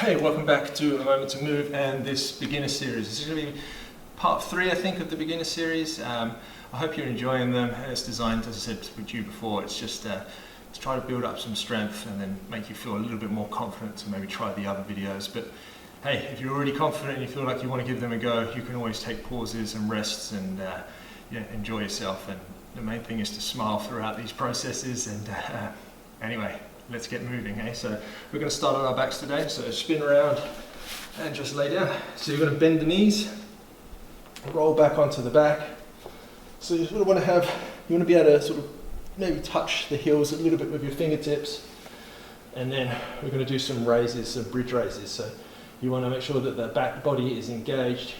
Hey, welcome back to A Moment to Move and this beginner series. This is going to be part 3, I think, of the beginner series. I hope you're enjoying them. It's designed, as I said with you before, it's just to try to build up some strength and then make you feel a little bit more confident to maybe try the other videos. But hey, if you're already confident and you feel like you want to give them a go, you can always take pauses and rests and enjoy yourself. And the main thing is to smile throughout these processes. And anyway, let's get moving, eh? So we're going to start on our backs today. So spin around and just lay down. So you're going to bend the knees, roll back onto the back. So you sort of want to be able to sort of maybe touch the heels a little bit with your fingertips. And then we're going to do some raises, some bridge raises. So you want to make sure that the back body is engaged.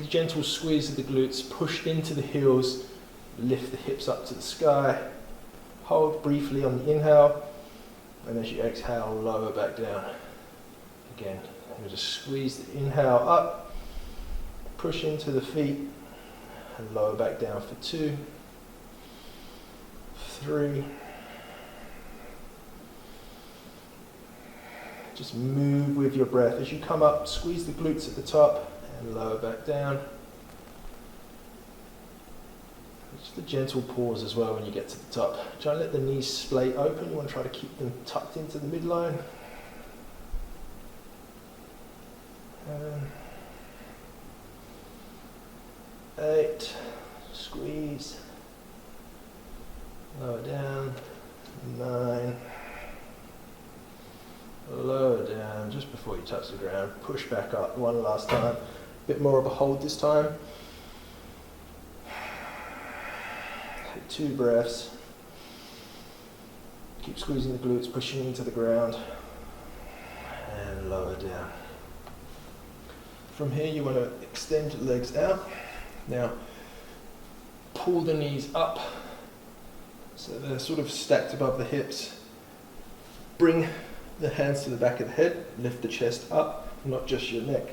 Gentle squeeze of the glutes, push into the heels, lift the hips up to the sky. Hold briefly on the inhale. And as you exhale, lower back down. Again, you just squeeze the inhale up, push into the feet, and lower back down for 2, 3. Just move with your breath. As you come up, squeeze the glutes at the top and lower back down. Just a gentle pause as well when you get to the top. Try and let the knees splay open. You want to try to keep them tucked into the midline. 8, squeeze, lower down, 9, lower down just before you touch the ground, push back up one last time, a bit more of a hold this time. Take 2 breaths, keep squeezing the glutes, pushing into the ground, and lower down. From here you want to extend your legs out. Now pull the knees up so they're sort of stacked above the hips. Bring the hands to the back of the head, lift the chest up, not just your neck.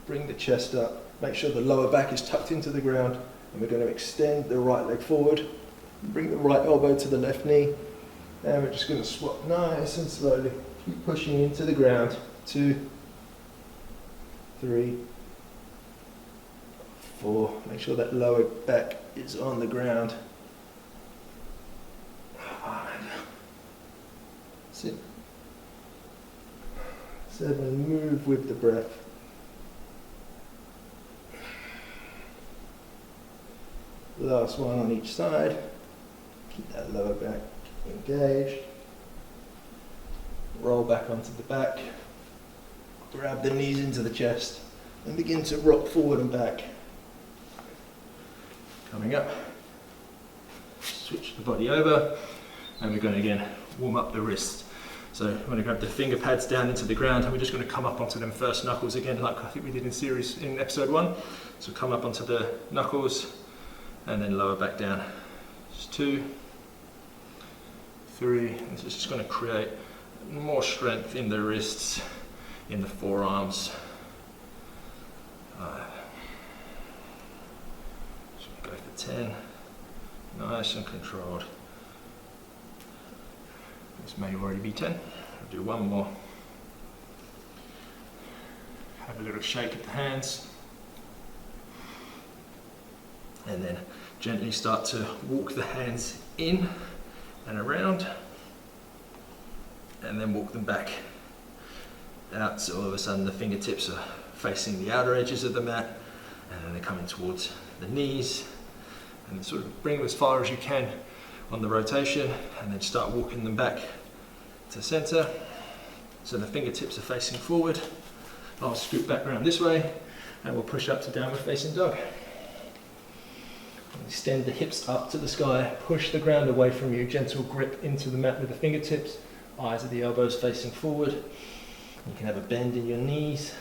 Bring the chest up, make sure the lower back is tucked into the ground, and we're going to extend the right leg forward. Bring the right elbow to the left knee, and we're just going to swap nice and slowly. Keep pushing into the ground. 2, 3, 4. Make sure that lower back is on the ground. 5. 6. 7. Move with the breath. 8. Last one on each side. Keep that lower back engaged. Roll back onto the back. Grab the knees into the chest and begin to rock forward and back. Coming up. Switch the body over and we're going to again warm up the wrist. So we're going to grab the finger pads down into the ground and we're just going to come up onto them first knuckles again, like I think we did in episode 1. So come up onto the knuckles and then lower back down. Just 2, 3, and this is just going to create more strength in the wrists, in the forearms. 5. So go for 10, nice and controlled. This may already be 10. I'll do one more. Have a little shake at the hands. And then gently start to walk the hands in and around, and then walk them back out, so all of a sudden the fingertips are facing the outer edges of the mat, and then they're coming towards the knees, and sort of bring them as far as you can on the rotation, and then start walking them back to center, so the fingertips are facing forward. I'll scoot back around this way, and we'll push up to downward facing dog. Extend the hips up to the sky, push the ground away from you, gentle grip into the mat with the fingertips, eyes of the elbows facing forward. You can have a bend in your knees.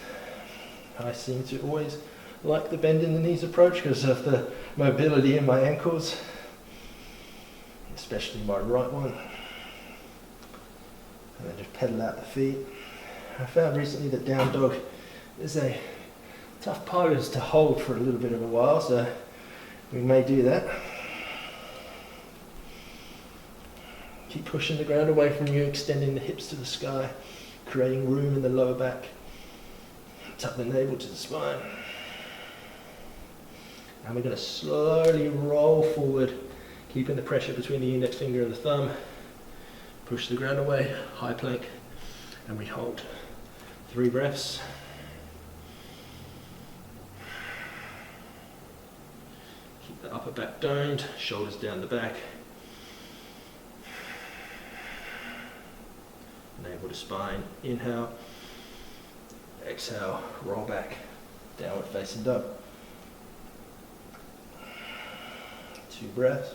I seem to always like the bend in the knees approach because of the mobility in my ankles, especially my right one. And then just pedal out the feet. I found recently that down dog is a tough pose to hold for a little bit of a while, so we may do that. Keep pushing the ground away from you, extending the hips to the sky, creating room in the lower back. Tuck the navel to the spine. And we're going to slowly roll forward, keeping the pressure between the index finger and the thumb. Push the ground away, high plank, and we hold. 3 breaths. Keep the upper back domed, shoulders down the back. Navel to spine, inhale. Exhale, roll back, downward facing dog. 2 breaths.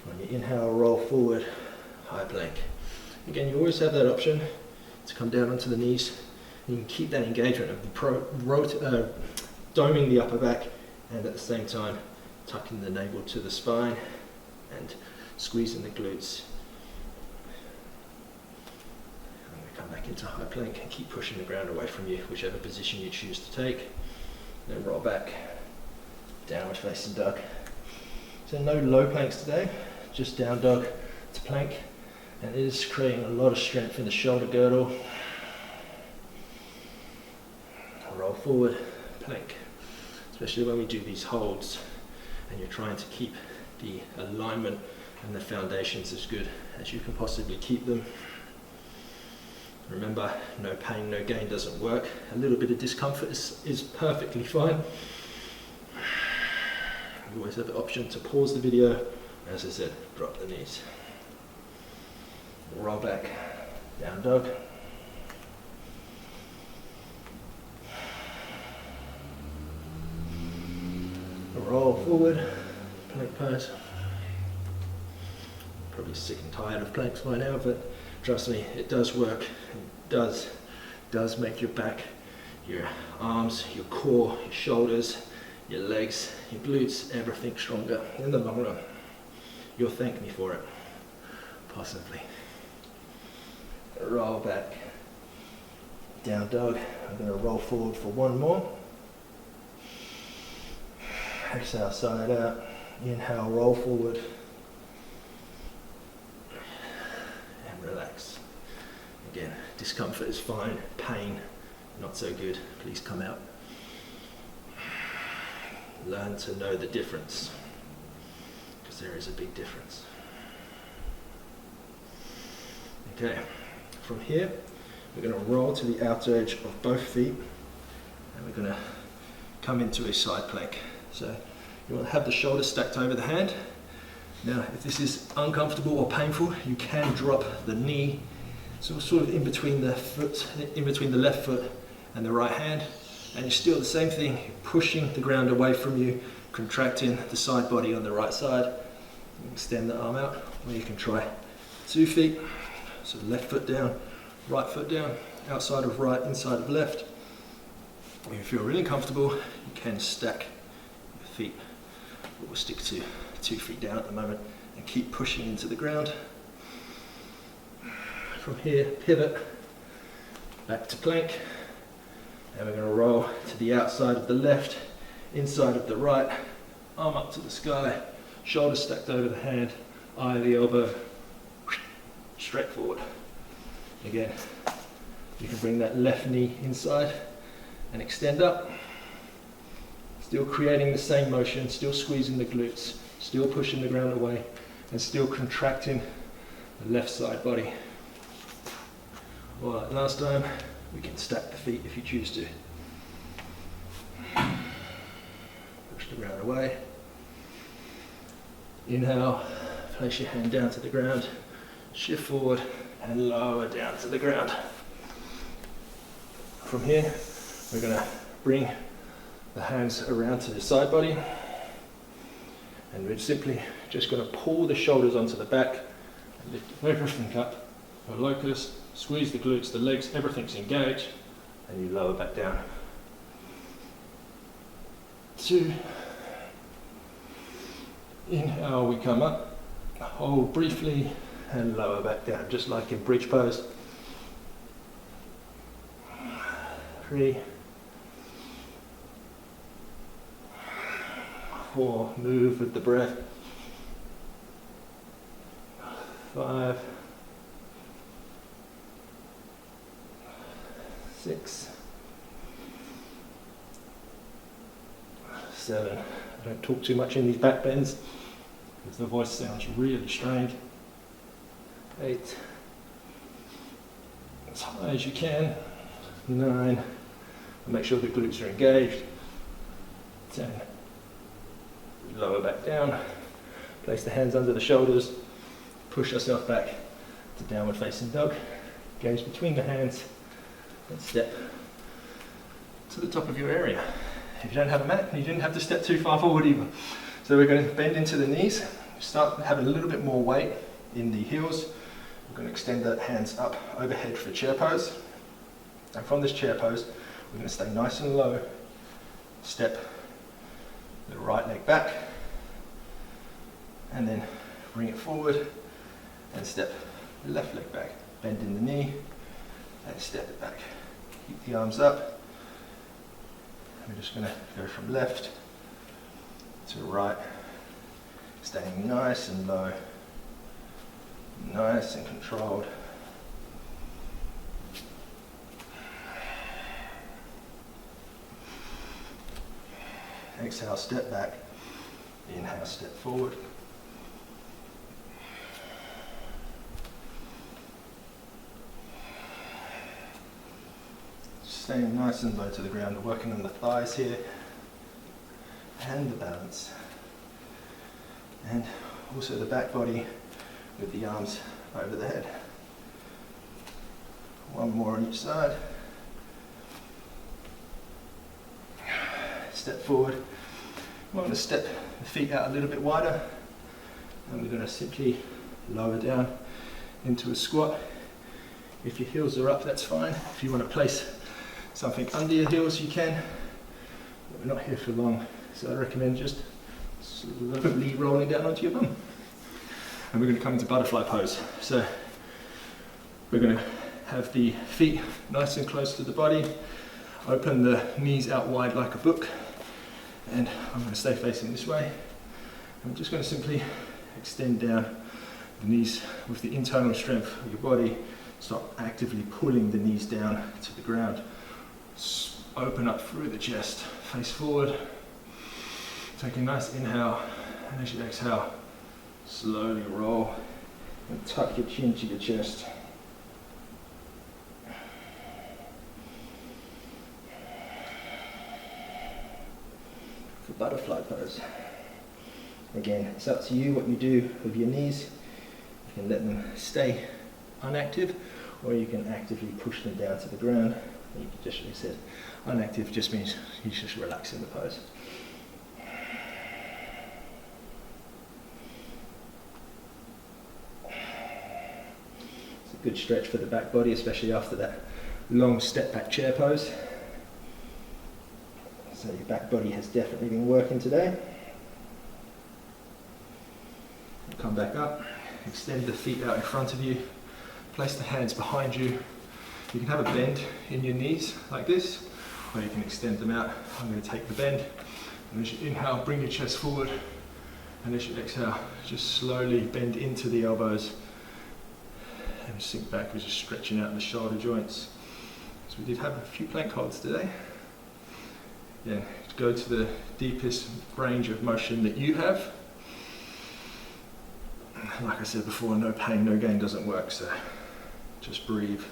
On your inhale, roll forward, high plank. Again, you always have that option to come down onto the knees. You can keep that engagement of doming the upper back and at the same time tucking the navel to the spine and squeezing the glutes. And we come back into high plank and keep pushing the ground away from you, whichever position you choose to take. Then roll back, downward facing dog. So no low planks today, just down dog to plank, and it is creating a lot of strength in the shoulder girdle. Roll forward, plank, especially when we do these holds and you're trying to keep the alignment and the foundations as good as you can possibly keep them. Remember, no pain, no gain doesn't work. A little bit of discomfort is perfectly fine. You always have the option to pause the video. As I said, drop the knees. Roll back, down dog. Roll forward, plank pose. Probably sick and tired of planks by now, but trust me, it does work. It does make your back, your arms, your core, your shoulders, your legs, your glutes, everything stronger in the long run. You'll thank me for it, possibly. Roll back, down dog. I'm going to roll forward for 1 more. Exhale, side out. Inhale, roll forward. And relax. Again, discomfort is fine. Pain, not so good. Please come out. Learn to know the difference, because there is a big difference. Okay, from here, we're going to roll to the outer edge of both feet, and we're going to come into a side plank. So you want to have the shoulders stacked over the hand. Now, if this is uncomfortable or painful, you can drop the knee, so sort of in between the foot, in between the left foot and the right hand, and you're still the same thing, pushing the ground away from you, contracting the side body on the right side. Extend the arm out, or you can try 2 feet. So left foot down, right foot down, outside of right, inside of left. If you feel really comfortable, you can stack your feet. We'll stick to 2 feet down at the moment and keep pushing into the ground. From here, pivot back to plank, and we're going to roll to the outside of the left, inside of the right, arm up to the sky, shoulders stacked over the hand, eye of the elbow, straight forward. Again, you can bring that left knee inside and extend up, still creating the same motion, still squeezing the glutes, still pushing the ground away, and still contracting the left side body. All right, last time, we can stack the feet if you choose to. Push the ground away. Inhale, place your hand down to the ground, shift forward and lower down to the ground. From here, we're going to bring the hands around to the side body, and we're simply just going to pull the shoulders onto the back and lift everything up for locust, squeeze the glutes, the legs, everything's engaged, and you lower back down. 2. Inhale, we come up, hold briefly, and lower back down, just like in bridge pose. 3, 4, move with the breath. 5, 6, 7. I don't talk too much in these back bends because the voice sounds really strained. 8, as high as you can. 9, make sure the glutes are engaged. 10, lower back down, place the hands under the shoulders, push yourself back to downward facing dog, gaze between the hands and step to the top of your area. If you don't have a mat, you didn't have to step too far forward either. So we're going to bend into the knees, start having a little bit more weight in the heels. We're going to extend the hands up overhead for chair pose. And from this chair pose, we're going to stay nice and low, step the right leg back, and then bring it forward and step the left leg back. Bend in the knee and step it back. Keep the arms up. We're just going to go from left to right, staying nice and low, nice and controlled. Exhale, step back. Inhale, step forward. Staying nice and low to the ground, working on the thighs here and the balance. And also the back body with the arms over the head. One more on each side. Step forward. We're going to step the feet out a little bit wider, and we're going to simply lower down into a squat. If your heels are up, that's fine. If you want to place something under your heels, you can. But we're not here for long, so I recommend just slowly rolling down onto your bum. And we're going to come into butterfly pose. So we're going to have the feet nice and close to the body, open the knees out wide like a book. And I'm going to stay facing this way. I'm just going to simply extend down the knees with the internal strength of your body. Start actively pulling the knees down to the ground. Open up through the chest, face forward. Take a nice inhale, and as you exhale, slowly roll and tuck your chin to your chest. For butterfly pose. Again, it's up to you what you do with your knees. You can let them stay unactive, or you can actively push them down to the ground. You can just, like I said, unactive just means you just relax in the pose. It's a good stretch for the back body, especially after that long step back chair pose. So your back body has definitely been working today. Come back up, extend the feet out in front of you, place the hands behind you. You can have a bend in your knees like this, or you can extend them out. I'm going to take the bend, and as you inhale, bring your chest forward, and as you exhale, just slowly bend into the elbows and sink back as you're stretching out the shoulder joints. So we did have a few plank holds today. Again, go to the deepest range of motion that you have. Like I said before, no pain, no gain doesn't work, so just breathe.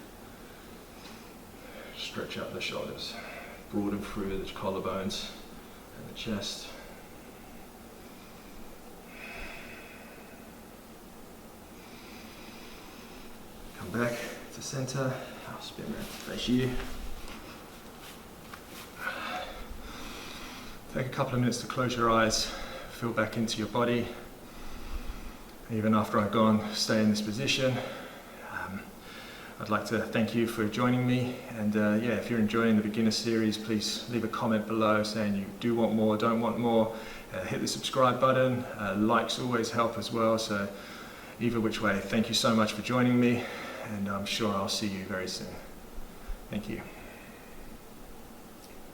Stretch out the shoulders, broaden through the collarbones and the chest. Come back to center. I'll spin around to face you. Take a couple of minutes to close your eyes, feel back into your body. Even after I've gone, stay in this position. I'd like to thank you for joining me, and if you're enjoying the beginner series, please leave a comment below saying you do want more, don't want more. Hit the subscribe button. Likes always help as well, so either which way, thank you so much for joining me, and I'm sure I'll see you very soon. Thank you.